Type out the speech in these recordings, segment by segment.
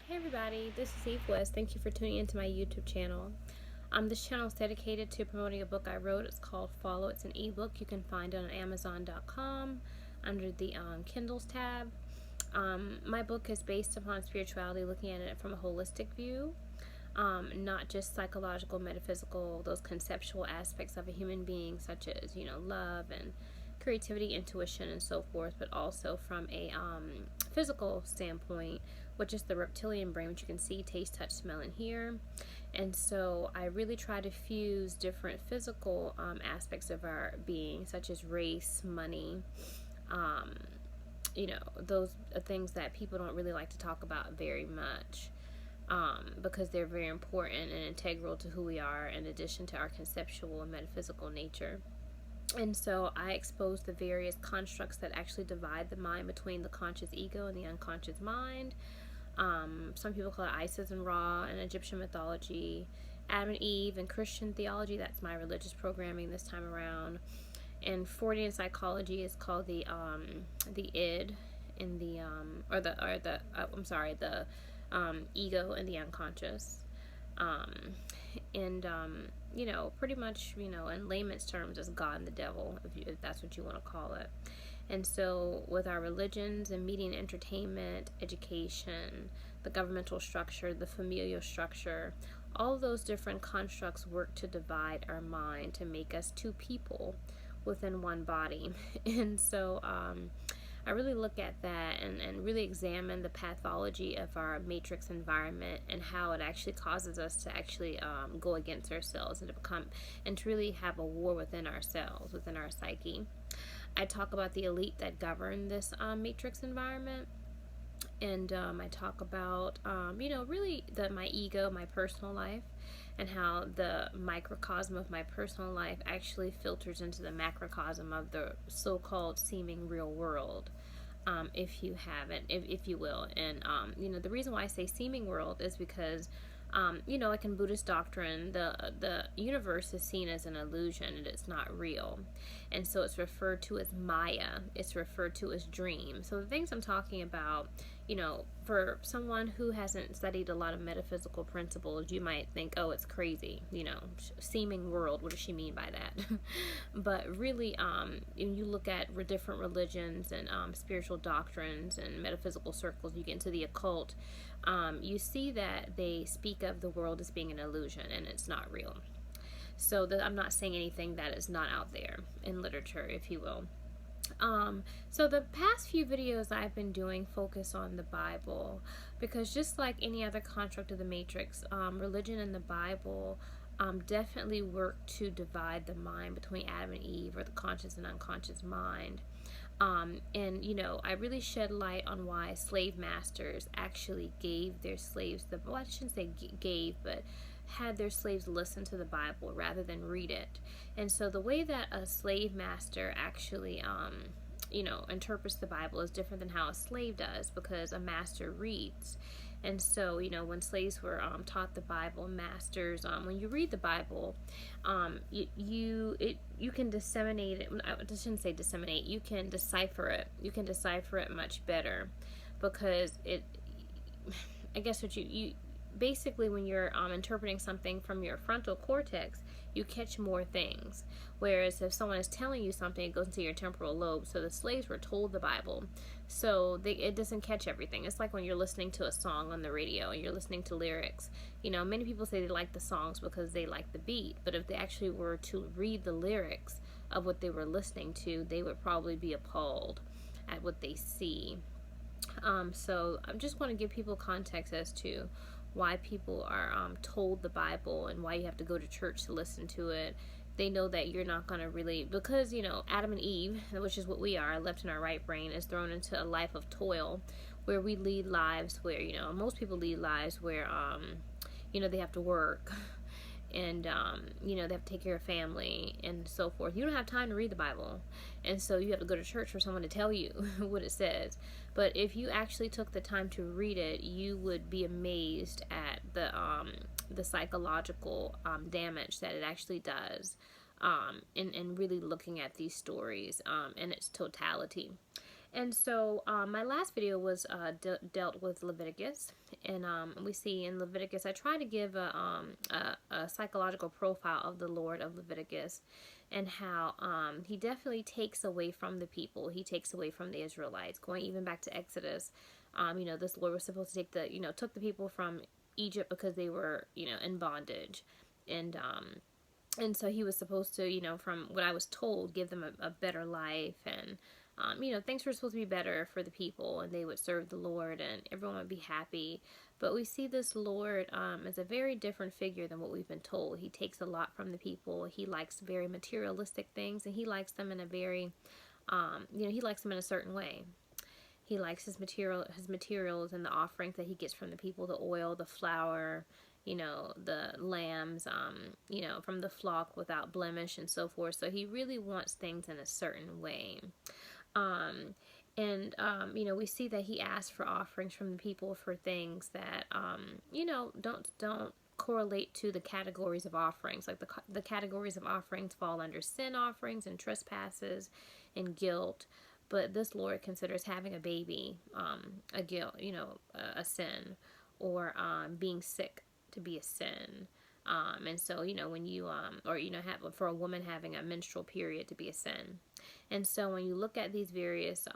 Hey everybody, this is Eve West. Thank you for tuning into my YouTube channel. This channel is dedicated to promoting a book I wrote. It's called Follow. It's an ebook. You can find it on Amazon.com under the Kindles tab. My book is based upon spirituality, looking at it from a holistic view, not just psychological, metaphysical, those conceptual aspects of a human being, such as love and creativity, intuition, and so forth, but also from a physical standpoint, which is the reptilian brain, which you can see, taste, touch, smell, and hear. And so I really try to fuse different physical aspects of our being, such as race, money, those things that people don't really like to talk about very much. Because they're very important and integral to who we are, in addition to our conceptual and metaphysical nature. And so I expose the various constructs that actually divide the mind between the conscious ego and the unconscious mind. Some people call it Isis and Ra in Egyptian mythology, Adam and Eve and Christian theology. That's my religious programming this time around. And Freudian psychology is called the id in the ego and the unconscious. And pretty much, in layman's terms, is God and the devil, if that's what you want to call it. And so with our religions and media and entertainment, education, the governmental structure, the familial structure, all those different constructs work to divide our mind, to make us two people within one body. And so I really look at that and really examine the pathology of our matrix environment and how it actually causes us to actually go against ourselves and to really have a war within ourselves, within our psyche. I talk about the elite that govern this matrix environment. And I talk about, really my ego, my personal life, and how the microcosm of my personal life actually filters into the macrocosm of the so-called seeming real world, if you haven't, if you will. And, the reason why I say seeming world is because like in Buddhist doctrine, the universe is seen as an illusion and it's not real. And so it's referred to as Maya. It's referred to as dream. So the things I'm talking about, for someone who hasn't studied a lot of metaphysical principles, you might think, oh, it's crazy, seeming world. What does she mean by that? But really, when you look at different religions and spiritual doctrines and metaphysical circles, you get into the occult, you see that they speak of the world as being an illusion and it's not real. So I'm not saying anything that is not out there in literature, if you will. So the past few videos I've been doing focus on the Bible, because just like any other construct of the matrix, religion and the Bible definitely work to divide the mind between Adam and Eve, or the conscious and unconscious mind. I really shed light on why slave masters actually gave their slaves I shouldn't say gave, but had their slaves listen to the Bible rather than read it. And so the way that a slave master actually, interprets the Bible is different than how a slave does, because a master reads. And so, when slaves were taught the Bible, masters, when you read the Bible, you can disseminate it. I shouldn't say disseminate. You can decipher it. You can decipher it much better, because I guess what you basically, when you're interpreting something from your frontal cortex, you catch more things. Whereas if someone is telling you something, it goes into your temporal lobe. So the slaves were told the Bible, so it doesn't catch everything. It's like when you're listening to a song on the radio and you're listening to lyrics. Many people say they like the songs because they like the beat, but if they actually were to read the lyrics of what they were listening to, they would probably be appalled at what they see. So I just want to give people context as to why people are told the Bible and why you have to go to church to listen to it. They know that you're not going to really, because, Adam and Eve, which is what we are, left in our right brain, is thrown into a life of toil, where we lead lives where, most people lead lives where, they have to work and they have to take care of family and so forth. You don't have time to read the Bible, and so you have to go to church for someone to tell you what it says. But if you actually took the time to read it, you would be amazed at the psychological damage that it actually does, in really looking at these stories in its totality. And so my last video was dealt with Leviticus, and we see in Leviticus, I try to give a psychological profile of the Lord of Leviticus, and how he definitely takes away from the people. He takes away from the Israelites, going even back to Exodus. This Lord was supposed to take took the people from Egypt because they were, in bondage, and so he was supposed to, from what I was told, give them a better life, and things were supposed to be better for the people, and they would serve the Lord, and everyone would be happy. But we see this Lord as a very different figure than what we've been told. He takes a lot from the people. He likes very materialistic things, and he likes them in a very, he likes them in a certain way. He likes his materials and the offerings that he gets from the people, the oil, the flour, the lambs, from the flock without blemish and so forth. So he really wants things in a certain way. We see that he asks for offerings from the people for things that, don't correlate to the categories of offerings. Like the categories of offerings fall under sin offerings and trespasses and guilt. But this Lord considers having a baby a guilt, a sin, or being sick to be a sin. And so, when you, have for a woman having a menstrual period to be a sin. And so when you look at these various,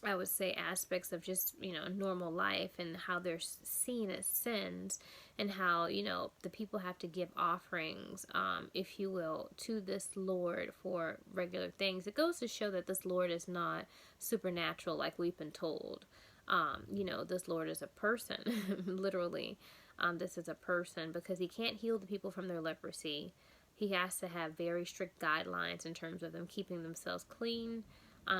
I would say, aspects of just, normal life and how they're seen as sins, and how, the people have to give offerings, if you will, to this Lord for regular things. It goes to show that this Lord is not supernatural like we've been told. This Lord is a person, literally. This is a person, because he can't heal the people from their leprosy. He has to have very strict guidelines in terms of them keeping themselves clean,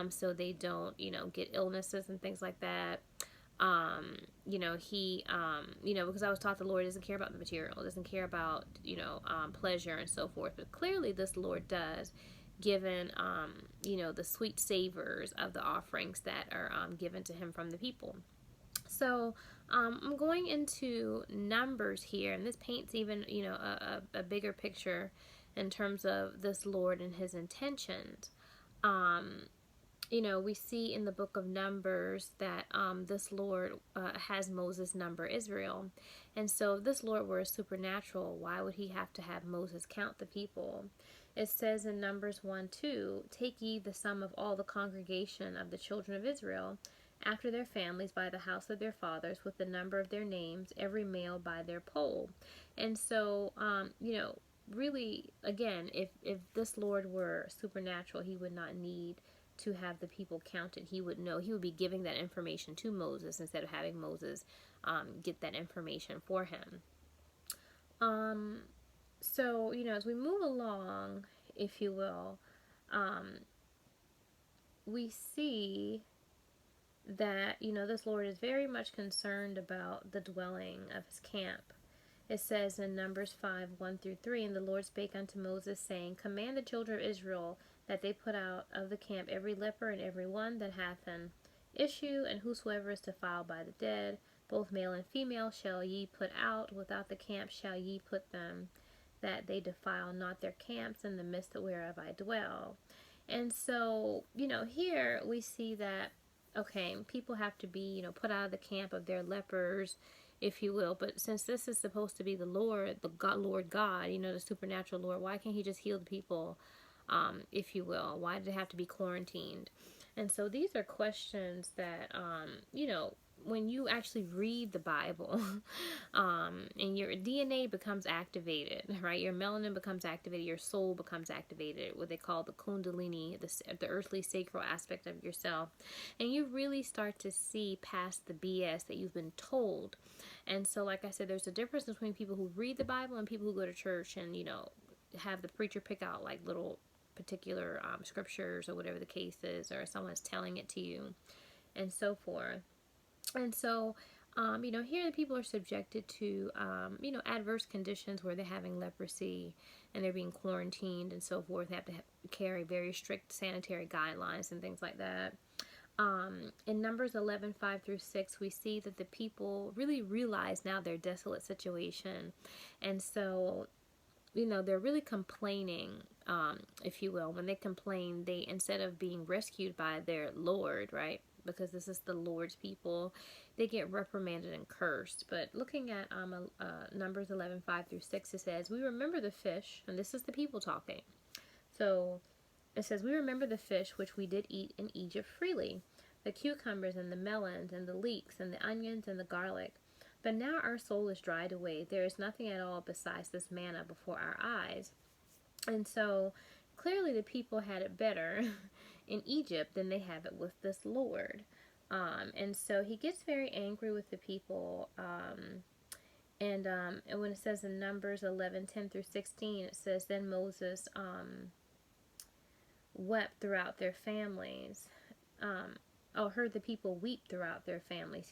so they don't, get illnesses and things like that. Because I was taught the Lord doesn't care about the material, doesn't care about, pleasure and so forth. But clearly this Lord does, given, the sweet savors of the offerings that are given to him from the people. So I'm going into Numbers here, and this paints even, a bigger picture in terms of this Lord and his intentions. We see in the book of Numbers that this Lord has Moses number Israel. And so if this Lord were supernatural, why would he have to have Moses count the people? It says in Numbers 1:2, "Take ye the sum of all the congregation of the children of Israel, after their families by the house of their fathers, with the number of their names, every male by their poll." And so, really, again, if this Lord were supernatural, he would not need to have the people counted. He would know. He would be giving that information to Moses instead of having Moses get that information for him. So, as we move along, if you will, we see that, this Lord is very much concerned about the dwelling of his camp. It says in Numbers 5:1-3, "And the Lord spake unto Moses, saying, Command the children of Israel that they put out of the camp every leper and every one that hath an issue, and whosoever is defiled by the dead, both male and female, shall ye put out. Without the camp shall ye put them, that they defile not their camps in the midst whereof I dwell." And so, here we see that, okay, people have to be, put out of the camp of their lepers, if you will. But since this is supposed to be the Lord, Lord God, the supernatural Lord, why can't he just heal the people, if you will? Why did it have to be quarantined? And so these are questions that, when you actually read the Bible, and your DNA becomes activated, right? Your melanin becomes activated, your soul becomes activated, what they call the kundalini, the earthly sacral aspect of yourself. And you really start to see past the BS that you've been told. And so, like I said, there's a difference between people who read the Bible and people who go to church and, have the preacher pick out like little particular scriptures or whatever the case is, or someone's telling it to you and so forth. And so, here the people are subjected to, adverse conditions where they're having leprosy and they're being quarantined and so forth. They have to carry very strict sanitary guidelines and things like that. In Numbers 11:5-6, we see that the people really realize now their desolate situation. And so, they're really complaining, if you will. When they complain, they, instead of being rescued by their Lord, right? Because this is the Lord's people, they get reprimanded and cursed. But looking at Numbers 11:5-6, it says, "We remember the fish," and this is the people talking. So it says, "We remember the fish which we did eat in Egypt freely, the cucumbers and the melons and the leeks and the onions and the garlic. But now our soul is dried away. There is nothing at all besides this manna before our eyes." And so clearly the people had it better in Egypt than they have it with this Lord. And so he gets very angry with the people. And when it says in Numbers 11:10-16, it says, "Then Moses wept throughout their families." Heard the people weep throughout their family,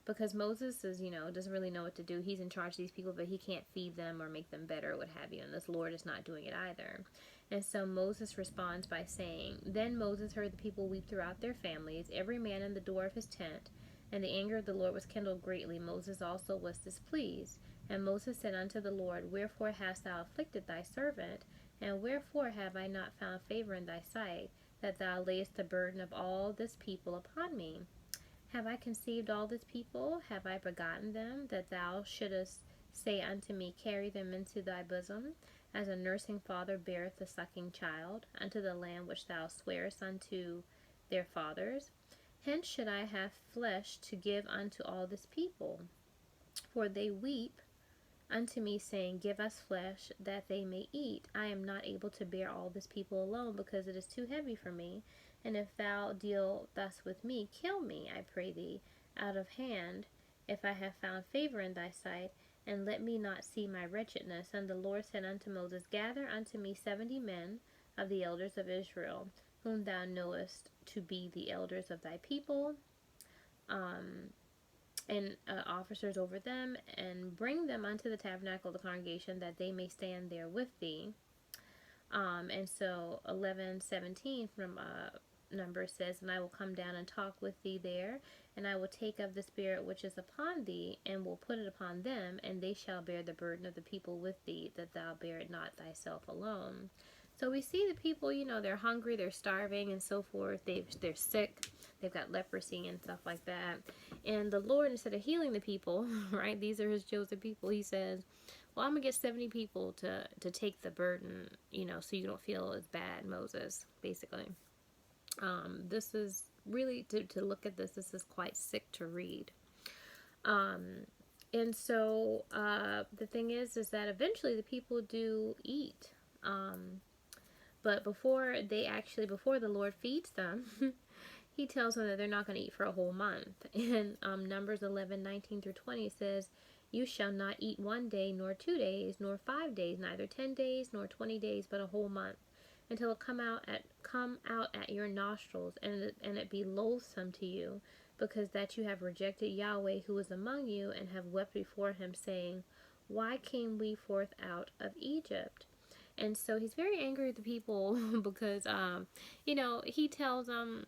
because Moses doesn't really know what to do. He's in charge of these people, but he can't feed them or make them better, what have you, and this Lord is not doing it either. And so Moses responds by saying, "Then Moses heard the people weep throughout their families, every man in the door of his tent, and the anger of the Lord was kindled greatly. Moses also was displeased. And Moses said unto the Lord, Wherefore hast thou afflicted thy servant? And wherefore have I not found favor in thy sight, that thou layest the burden of all this people upon me? Have I conceived all this people? Have I begotten them, that thou shouldest say unto me, Carry them into thy bosom, as a nursing father beareth the sucking child, unto the land which thou swarest unto their fathers? Hence should I have flesh to give unto all this people. For they weep unto me, saying, Give us flesh, that they may eat. I am not able to bear all this people alone, because it is too heavy for me. And if thou deal thus with me, kill me, I pray thee, out of hand, if I have found favor in thy sight, and let me not see my wretchedness." And the Lord said unto Moses, "Gather unto me 70 men of the elders of Israel, whom thou knowest to be the elders of thy people, and officers over them, and bring them unto the tabernacle of the congregation, that they may stand there with thee." And so 11:17 from Numbers says, "And I will come down and talk with thee there, and I will take of the spirit which is upon thee, and will put it upon them, and they shall bear the burden of the people with thee, that thou bear it not thyself alone." So we see the people, they're hungry, they're starving, and so forth. They're sick, they've got leprosy and stuff like that. And the Lord, instead of healing the people, right, these are his chosen people, he says, "Well, I'm going to get 70 people to take the burden, so you don't feel as bad, Moses," basically. This is really, to look at this is quite sick to read. And so the thing is that eventually the people do eat. But before the Lord feeds them, he tells them that they're not going to eat for a whole month. And Numbers 11:19-20 says, "You shall not eat 1 day, nor 2 days, nor 5 days, neither 10 days, nor 20 days, but a whole month, until it come out at your nostrils, and it be loathsome to you, because that you have rejected Yahweh who is among you, and have wept before him, saying, Why came we forth out of Egypt?" And so he's very angry at the people because, he tells them,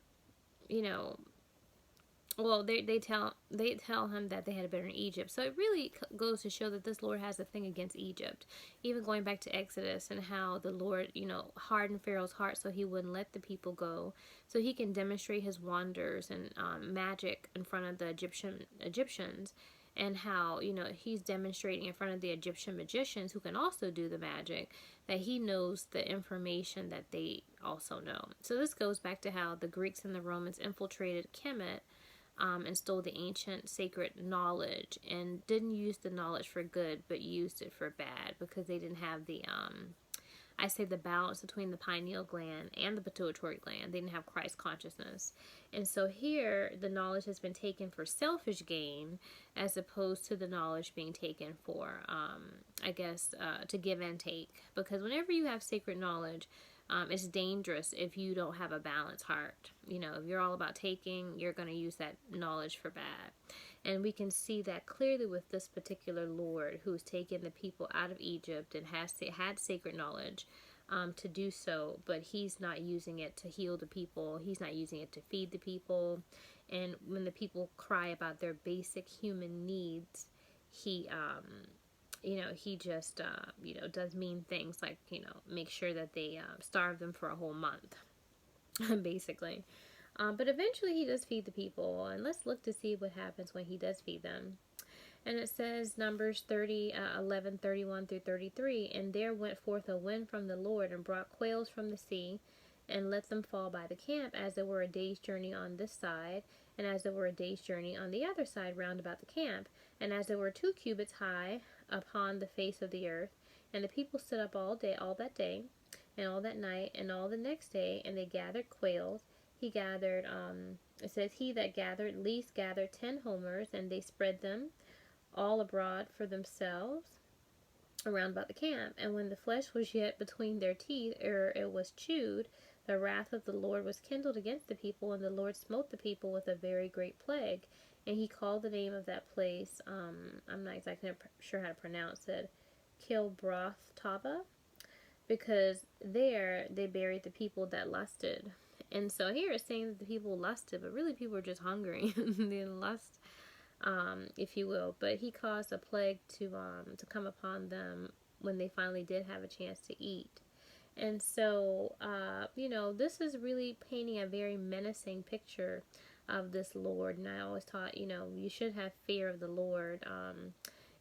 well, they tell him that they had it better in Egypt. So it really goes to show that this Lord has a thing against Egypt. Even going back to Exodus, and how the Lord, hardened Pharaoh's heart so he wouldn't let the people go, so he can demonstrate his wonders and magic in front of the Egyptians. And how, he's demonstrating in front of the Egyptian magicians, who can also do the magic, that he knows the information that they also know. So this goes back to how the Greeks and the Romans infiltrated Kemet, and stole the ancient sacred knowledge, and didn't use the knowledge for good, but used it for bad, because they didn't have the balance between the pineal gland and the pituitary gland. They didn't have Christ consciousness. And so here, the knowledge has been taken for selfish gain, as opposed to the knowledge being taken for, to give and take. Because whenever you have sacred knowledge, it's dangerous if you don't have a balanced heart. If you're all about taking, you're going to use that knowledge for bad. And we can see that clearly with this particular Lord, who's taken the people out of Egypt and had sacred knowledge to do so, but he's not using it to heal the people. He's not using it to feed the people. And when the people cry about their basic human needs, he he just, does mean things like, make sure that they starve them for a whole month, basically. But eventually he does feed the people, and let's look to see what happens when he does feed them. And it says, Numbers 11, 31 through 33, and there went forth a wind from the Lord, and brought quails from the sea, and let them fall by the camp, as it were a day's journey on this side, and as it were a day's journey on the other side round about the camp, and as it were 2 cubits high upon the face of the earth. And the people stood up all that day, and all that night, and all the next day, and they gathered quails. He gathered, it says, he that gathered least gathered 10 homers, and they spread them all abroad for themselves around about the camp. And when the flesh was yet between their teeth, ere it was chewed, the wrath of the Lord was kindled against the people, and the Lord smote the people with a very great plague. And he called the name of that place, I'm not exactly sure how to pronounce it, Kilbroth-Tava, because there they buried the people that lusted. And so here it's saying that the people lusted, but really people were just hungry. They didn't lust, if you will. But he caused a plague to come upon them when they finally did have a chance to eat. And so, this is really painting a very menacing picture of this Lord. And I always taught, you should have fear of the Lord.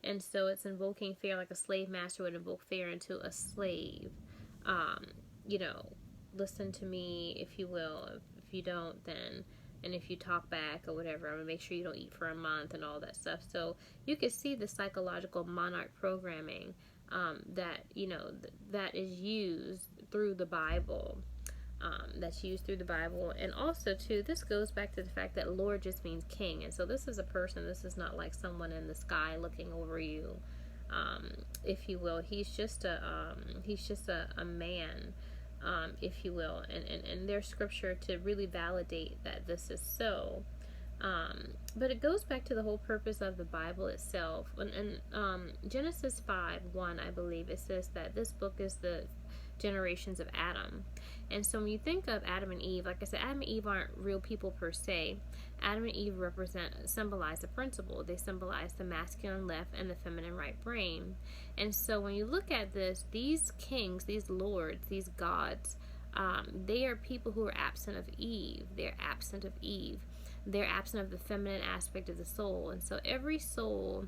And so it's invoking fear like a slave master would invoke fear into a slave. You know, listen to me, if you will. If you don't, then, and if you talk back or whatever, I'm going to make sure you don't eat for a month and all that stuff. So you can see the psychological monarch programming that, that is used through the Bible. And also too, this goes back to the fact that Lord just means king, and so this is a person. This is not like someone in the sky looking over you, if you will. He's just a man, if you will, and there's scripture to really validate that this is so. But it goes back to the whole purpose of the Bible itself. In Genesis 5:1, I believe, it says that this book is the generations of Adam. And so when you think of Adam and Eve, like I said, Adam and Eve aren't real people per se. Adam and Eve symbolize a principle. They symbolize the masculine left and the feminine right brain. And so when you look at this, these kings, these lords, these gods, they are people who are absent of Eve. They're absent of Eve. They're absent of the feminine aspect of the soul. And so every soul,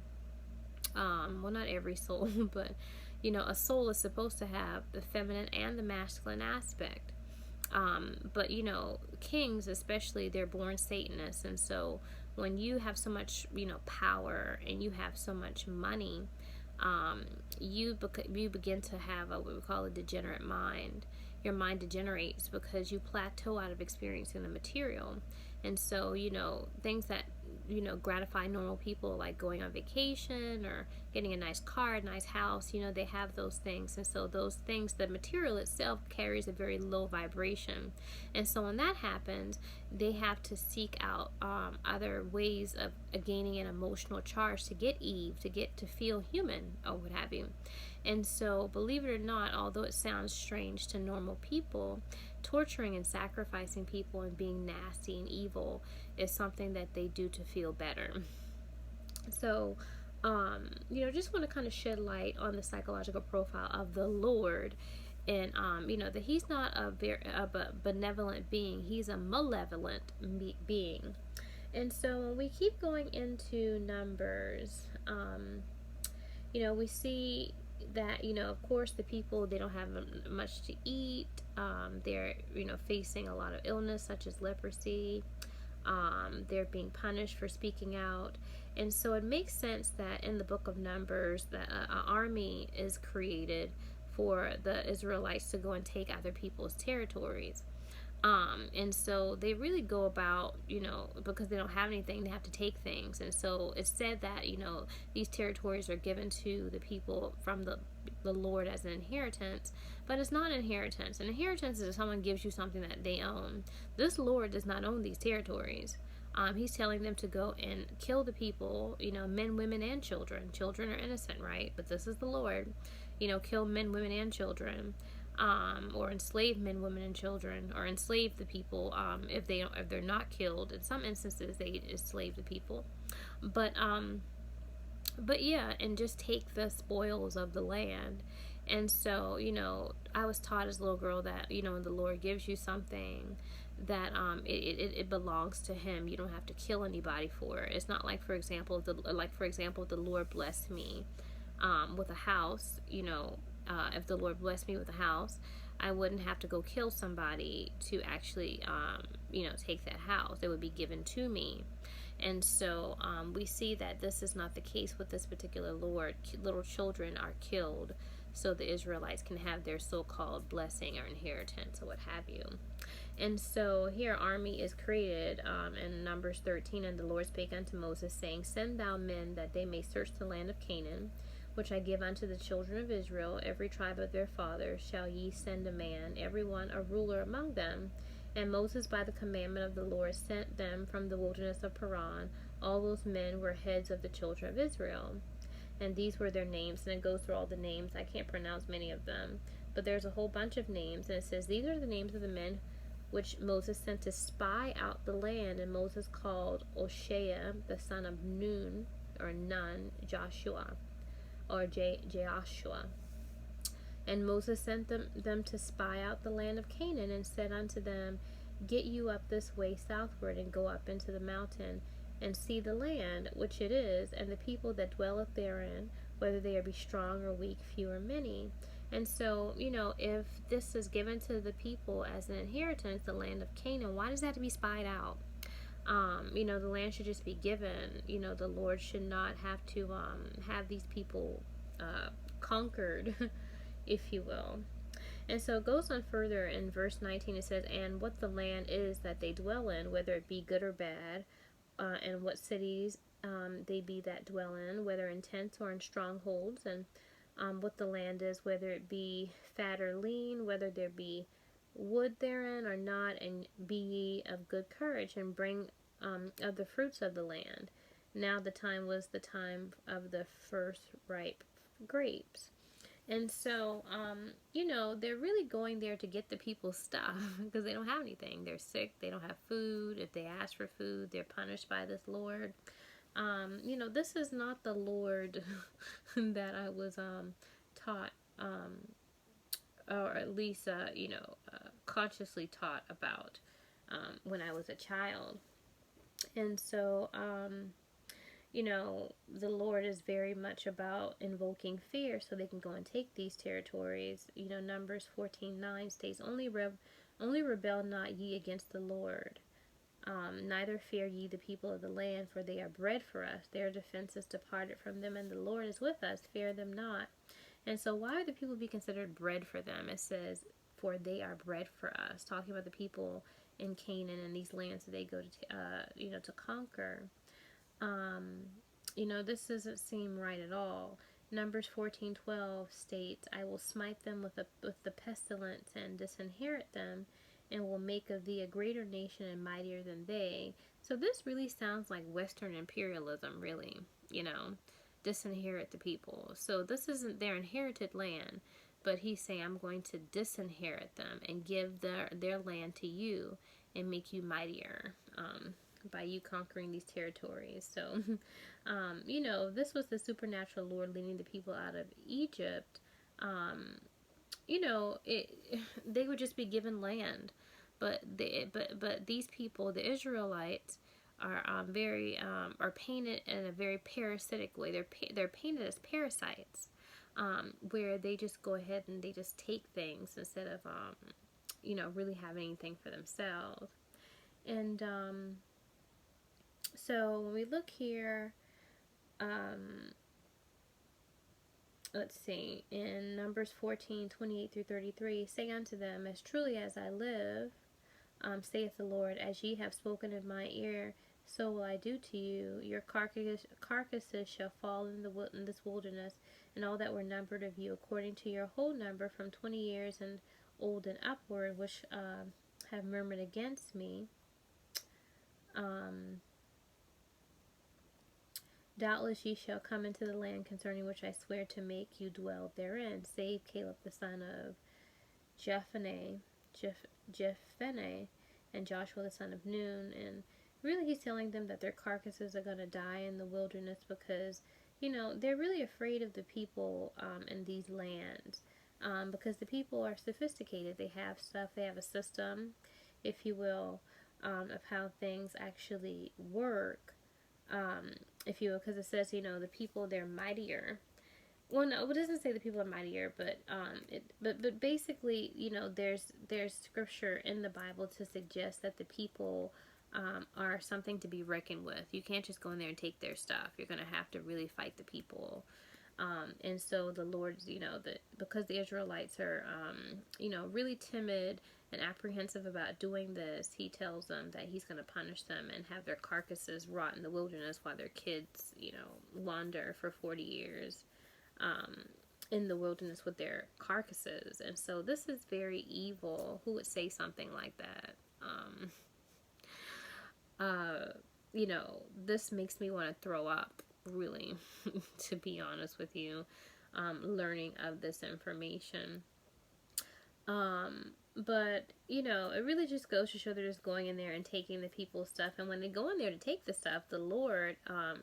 well, not every soul, but a soul is supposed to have the feminine and the masculine aspect. But kings especially, they're born Satanists. And so when you have so much, power, and you have so much money, you begin to have what we call a degenerate mind. Your mind degenerates because you plateau out of experiencing the material. And so, things that, gratify normal people, like going on vacation or getting a nice car, a nice house, they have those things. And so those things, the material itself carries a very low vibration. And so when that happens, they have to seek out other ways of gaining an emotional charge to get Eve, to feel human or what have you. And so, believe it or not, although it sounds strange to normal people, torturing and sacrificing people and being nasty and evil is something that they do to feel better. So, just want to kind of shed light on the psychological profile of the Lord. And, that he's not a benevolent being. He's a malevolent being. And so when we keep going into Numbers, we see that, of course, the people, they don't have much to eat. They're, facing a lot of illness, such as leprosy. They're being punished for speaking out. And so it makes sense that in the book of Numbers, that an army is created for the Israelites to go and take other people's territories. And so they really go about, because they don't have anything, they have to take things. And so it's said that, these territories are given to the people from the Lord as an inheritance, but it's not an inheritance. An inheritance is if someone gives you something that they own. This Lord does not own these territories. He's telling them to go and kill the people, men, women, and children. Children are innocent, right? But this is the Lord. Kill men, women, and children. Or enslave men, women, and children, or enslave the people if they're not killed. In some instances, they enslave the people, but But yeah, and just take the spoils of the land. And so, I was taught as a little girl that, when the Lord gives you something, that it belongs to Him. You don't have to kill anybody for it. It's not like, for example, if the Lord blessed me with a house, if the Lord blessed me with a house, I wouldn't have to go kill somebody to actually, take that house. It would be given to me. And so we see that this is not the case with this particular Lord. Little children are killed so the Israelites can have their so-called blessing or inheritance or what have you. And so here army is created in Numbers 13. And the Lord spake unto Moses, saying, Send thou men that they may search the land of Canaan, which I give unto the children of Israel. Every tribe of their fathers shall ye send a man, every one a ruler among them. And Moses by the commandment of the Lord sent them from the wilderness of Paran. All those men were heads of the children of Israel. And these were their names. And it goes through all the names. I can't pronounce many of them. But there's a whole bunch of names. And it says, These are the names of the men which Moses sent to spy out the land. And Moses called Oshea, the son of Nun, Joshua, or Joshua. And Moses sent them to spy out the land of Canaan, and said unto them, Get you up this way southward, and go up into the mountain, and see the land, which it is, and the people that dwelleth therein, whether they be strong or weak, few or many. And so, if this is given to the people as an inheritance, the land of Canaan, why does that have to be spied out? The land should just be given. The Lord should not have to have these people conquered, if you will. And so it goes on further in verse 19. It says, And what the land is that they dwell in, whether it be good or bad, and what cities they be that dwell in, whether in tents or in strongholds, and what the land is, whether it be fat or lean, whether there be wood therein or not, and be ye of good courage, and bring of the fruits of the land. Now the time was the time of the first ripe grapes. And so, they're really going there to get the people's stuff because they don't have anything. They're sick. They don't have food. If they ask for food, they're punished by this Lord. This is not the Lord that I was taught, or at least, consciously taught about when I was a child. And so, the Lord is very much about invoking fear so they can go and take these territories. Numbers 14:9 states, Only rebel not ye against the Lord. Neither fear ye the people of the land, for they are bread for us. Their defense is departed from them, and the Lord is with us. Fear them not. And so why would the people be considered bread for them? It says, for they are bread for us. Talking about the people in Canaan and these lands that they go to, to conquer. This doesn't seem right at all. Numbers 14:12 states, I will smite them with the pestilence and disinherit them, and will make of thee a greater nation and mightier than they. So this really sounds like Western imperialism, really, disinherit the people. So this isn't their inherited land, but he's saying, I'm going to disinherit them and give their land to you and make you mightier by you conquering these territories. So, this was the supernatural Lord leading the people out of Egypt. They would just be given land, but these people, the Israelites, are are painted in a very parasitic way. They're painted as parasites, where they just go ahead and they just take things instead of really having anything for themselves. And so when we look here, let's see, in Numbers 14:28 through 33, say unto them, As truly as I live, saith the Lord, as ye have spoken in my ear, so will I do to you. Your carcasses shall fall in this wilderness, and all that were numbered of you, according to your whole number, from 20 years and old and upward, which have murmured against me. Doubtless ye shall come into the land concerning which I swear to make you dwell therein, save Caleb the son of Jephunneh, and Joshua the son of Nun. And really he's telling them that their carcasses are going to die in the wilderness because they're really afraid of the people in these lands, because the people are sophisticated. They have stuff, they have a system, if you will, of how things actually work, if you will, because it says, the people, they're mightier. Well, no, it doesn't say the people are mightier, but basically, there's scripture in the Bible to suggest that the people are something to be reckoned with. You can't just go in there and take their stuff. You're gonna have to really fight the people. And so the Lord, because the Israelites are, really timid and apprehensive about doing this, He tells them that He's going to punish them and have their carcasses rot in the wilderness while their kids, wander for 40 years in the wilderness with their carcasses. And so this is very evil. Who would say something like that? This makes me want to throw up, really, to be honest with you, learning of this information. But, it really just goes to show they're just going in there and taking the people's stuff. And when they go in there to take the stuff, the Lord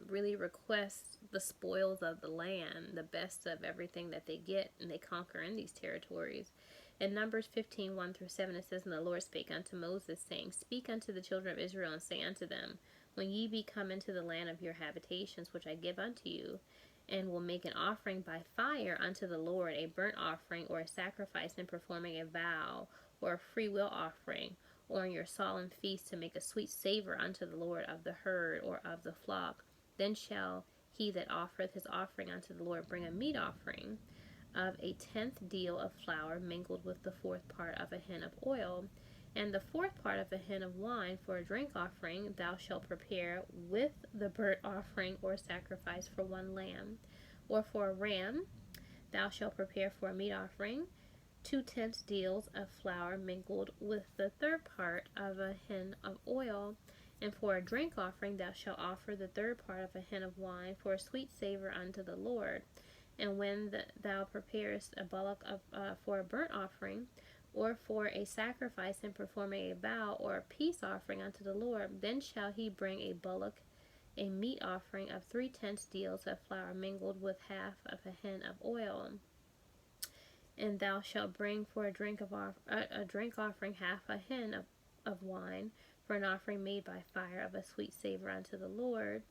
really requests the spoils of the land, the best of everything that they get, and they conquer in these territories. In Numbers 15, 1 through 7, it says, And the Lord spake unto Moses, saying, Speak unto the children of Israel, and say unto them, When ye be come into the land of your habitations, which I give unto you, and will make an offering by fire unto the Lord, a burnt offering or a sacrifice in performing a vow, or a freewill offering, or in your solemn feast to make a sweet savor unto the Lord of the herd or of the flock. Then shall he that offereth his offering unto the Lord bring a meat offering of a 10th deal of flour mingled with the 4th part of a hin of oil, and the 4th part of a hin of wine for a drink offering thou shalt prepare with the burnt offering or sacrifice for one lamb. Or for a ram thou shalt prepare for a meat offering 2/10 deals of flour mingled with the 3rd part of a hin of oil. And for a drink offering thou shalt offer the 3rd part of a hin of wine for a sweet savor unto the Lord. And when thou preparest a bullock for a burnt offering, or for a sacrifice in performing a vow, or a peace offering unto the Lord, then shall he bring a bullock, a meat offering of 3/10 deals of flour mingled with half of a hin of oil. And thou shalt bring for a drink offering half a hin of wine, for an offering made by fire of a sweet savor unto the Lord.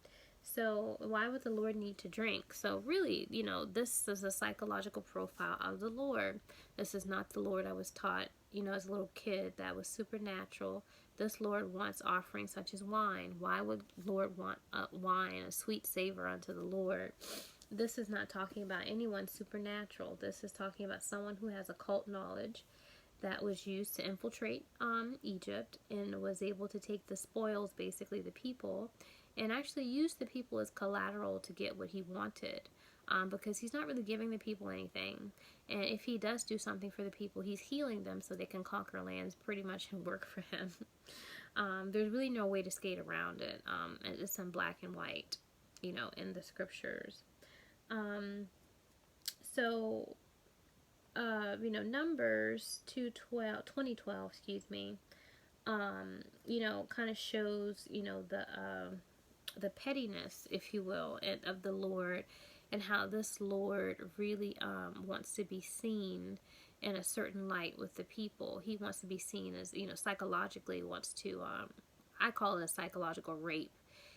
So why would the Lord need to drink? So really, this is a psychological profile of the Lord. This is not the Lord I was taught, as a little kid, that was supernatural. This Lord wants offerings such as wine. Why would Lord want wine, a sweet savor unto the Lord? This is not talking about anyone supernatural. This is talking about someone who has occult knowledge that was used to infiltrate Egypt and was able to take the spoils, basically the people, and actually use the people as collateral to get what he wanted, because he's not really giving the people anything. And if he does do something for the people, he's healing them so they can conquer lands pretty much and work for him. There's really no way to skate around it. It's in black and white, in the scriptures. Numbers 2012, kind of shows, the pettiness, if you will, of the Lord, and how this Lord really wants to be seen in a certain light with the people. He wants to be seen as, psychologically wants to, I call it a psychological rape.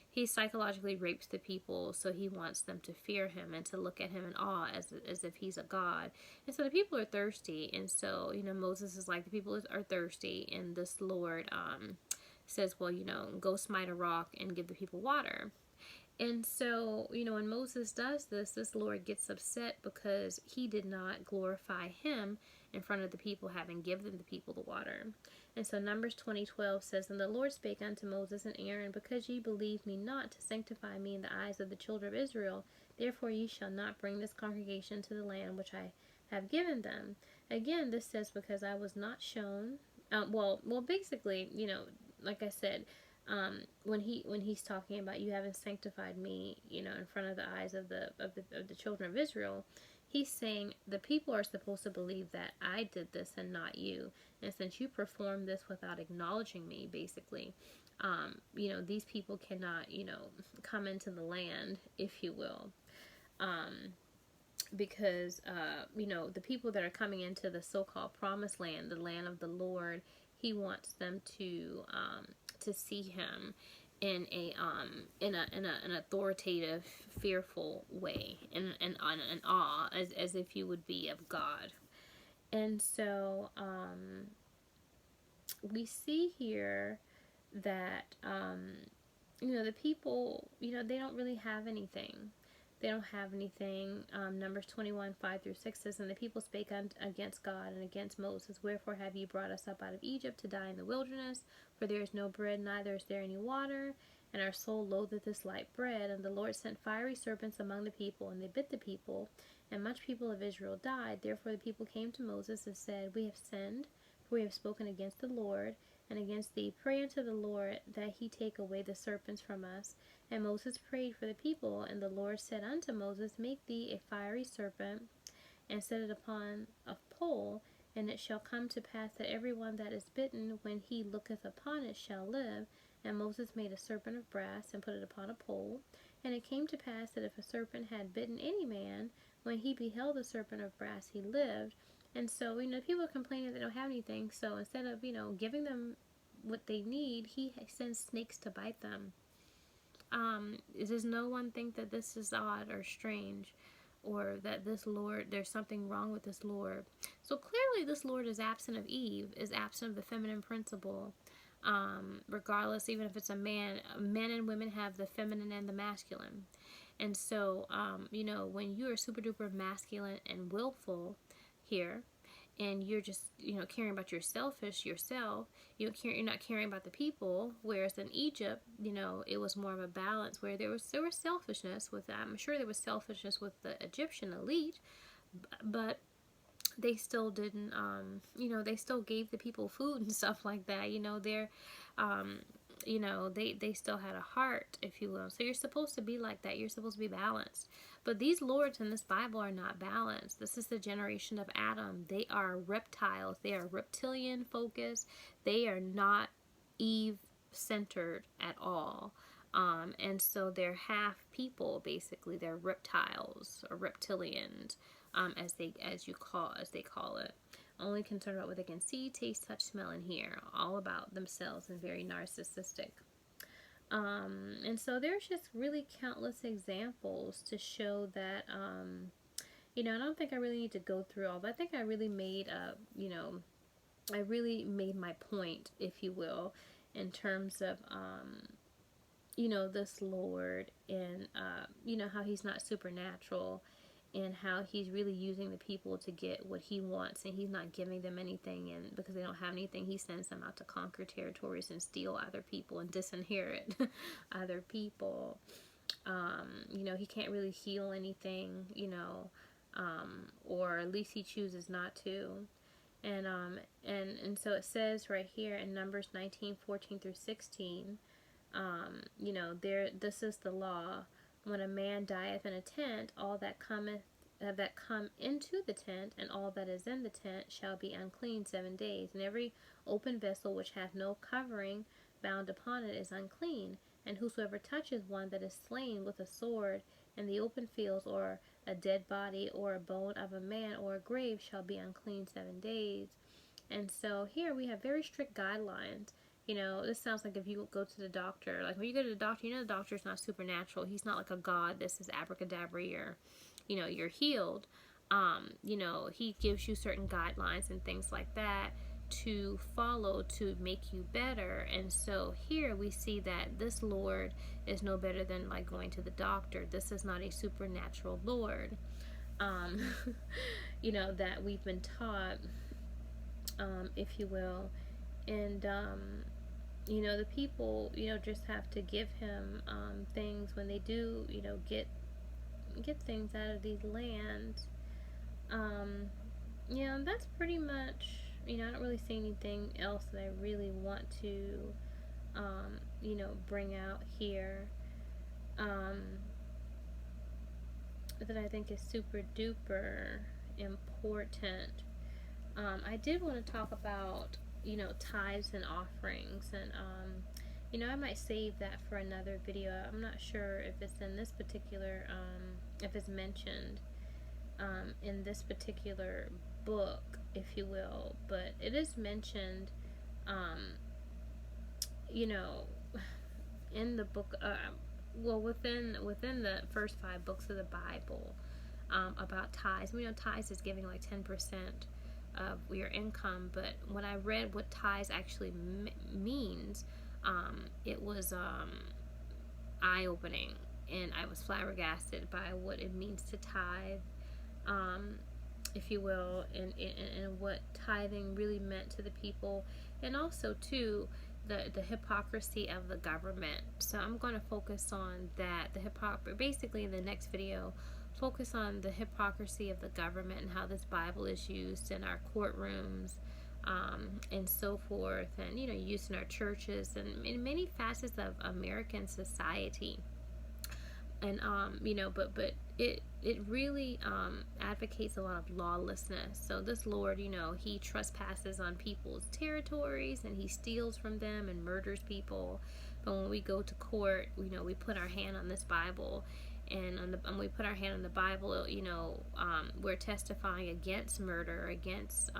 He psychologically rapes the people, so he wants them to fear him and to look at him in awe as if he's a god. And so the people are thirsty, and so, Moses is like, the people are thirsty, and this Lord says, well, go smite a rock and give the people water. And so, when Moses does this Lord gets upset because he did not glorify him in front of the people, having given the people the water. And so Numbers 20:12 says, And the Lord spake unto Moses and Aaron, Because ye believed me not to sanctify me in the eyes of the children of Israel, therefore ye shall not bring this congregation to the land which I have given them. Again, this says, because I was not shown. Basically, like I said, when he's talking about you haven't sanctified me, in front of the eyes of the children of Israel, he's saying the people are supposed to believe that I did this and not you. And since you performed this without acknowledging me, basically, these people cannot, come into the land, if you will. Because the people that are coming into the so-called promised land, the land of the Lord, he wants them to see him in an authoritative, fearful way, and on an awe, as if you would be of God. And so we see here that the people, they don't really have anything. They don't have anything. Numbers 21:5-6 says, "And the people spake against God and against Moses, Wherefore have ye brought us up out of Egypt to die in the wilderness? For there is no bread, neither is there any water, and our soul loatheth this light bread. And the Lord sent fiery serpents among the people, and they bit the people, and much people of Israel died. Therefore the people came to Moses and said, We have sinned, for we have spoken against the Lord and against thee. Pray unto the Lord that he take away the serpents from us. And Moses prayed for the people, and the Lord said unto Moses, Make thee a fiery serpent, and set it upon a pole, and it shall come to pass that every one that is bitten, when he looketh upon it, shall live. And Moses made a serpent of brass, and put it upon a pole. And it came to pass that if a serpent had bitten any man, when he beheld the serpent of brass, he lived. And so, people are complaining they don't have anything. So instead of, giving them what they need, he sends snakes to bite them. Does no one think that this is odd or strange, or that this Lord, there's something wrong with this Lord? So clearly this Lord is absent of Eve, is absent of the feminine principle. Regardless, even if it's a man, men and women have the feminine and the masculine. And so, when you are super duper masculine and willful here, and you're just, caring about yourself, you're not caring about the people. Whereas in Egypt, it was more of a balance where there was selfishness with that. I'm sure there was selfishness with the Egyptian elite, but they still didn't, they still gave the people food and stuff like that. They're, they still had a heart, if you will. So you're supposed to be like that. You're supposed to be balanced. But these lords in this Bible are not balanced. This is the generation of Adam. They are reptiles. They are reptilian focused. They are not Eve centered at all. And so they're half people, basically. They're reptiles or reptilians, as they call it. Only concerned about what they can see, taste, touch, smell, and hear. All about themselves and very narcissistic. And so there's just really countless examples to show that, I don't think I really need to go through all, but I think I really made my point, if you will, in terms of, this Lord, and, how he's not supernatural, and how he's really using the people to get what he wants, and he's not giving them anything, and because they don't have anything, he sends them out to conquer territories and steal other people and disinherit other people. He can't really heal anything, or at least he chooses not to. And so it says right here in Numbers 19:14-16, this is the law. When a man dieth in a tent, all that come into the tent, and all that is in the tent, shall be unclean 7 days. And every open vessel which hath no covering bound upon it is unclean. And whosoever touches one that is slain with a sword in the open fields, or a dead body, or a bone of a man, or a grave, shall be unclean 7 days. And so here we have very strict guidelines. This sounds like if you go to the doctor, like when you go to the doctor, the doctor's not supernatural. He's not like a god. This is abracadabra, or, you're healed. He gives you certain guidelines and things like that to follow to make you better. And so here we see that this Lord is no better than like going to the doctor. This is not a supernatural Lord, that we've been taught, if you will. And, the people, just have to give him things when they do, get things out of these lands. That's pretty much, I don't really see anything else that I really want to, bring out here, that I think is super duper important. I did want to talk about, tithes and offerings, and, I might save that for another video. I'm not sure if it's in this particular, if it's mentioned in this particular book, if you will, but it is mentioned, you know, in the book, well, within the first 5 books of the Bible, about tithes. We know tithes is giving like 10% of your income, but when I read what tithes actually means, it was eye-opening, and I was flabbergasted by what it means to tithe, if you will, and what tithing really meant to the people, and also too the hypocrisy of the government. So I'm going to focus on that, basically in the next video, focus on the hypocrisy of the government and how this Bible is used in our courtrooms, and so forth, and used in our churches and in many facets of American society. And but it really advocates a lot of lawlessness. So this Lord, he trespasses on people's territories, and he steals from them and murders people. But when we go to court, we put our hand on this Bible, and we put our hand on the Bible, we're testifying against murder, against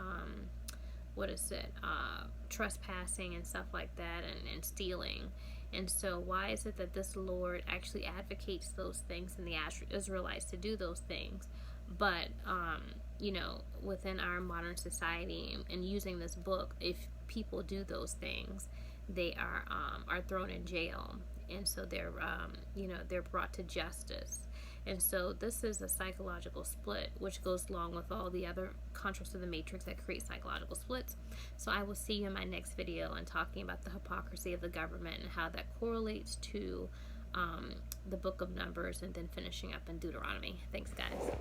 trespassing and stuff like that, and stealing. And so why is it that this Lord actually advocates those things and the Israelites to do those things? But, within our modern society and using this book, if people do those things, they are thrown in jail. And so they're brought to justice. And so this is a psychological split, which goes along with all the other constructs of the matrix that create psychological splits. So I will see you in my next video and talking about the hypocrisy of the government and how that correlates to the book of Numbers, and then finishing up in Deuteronomy. Thanks, guys.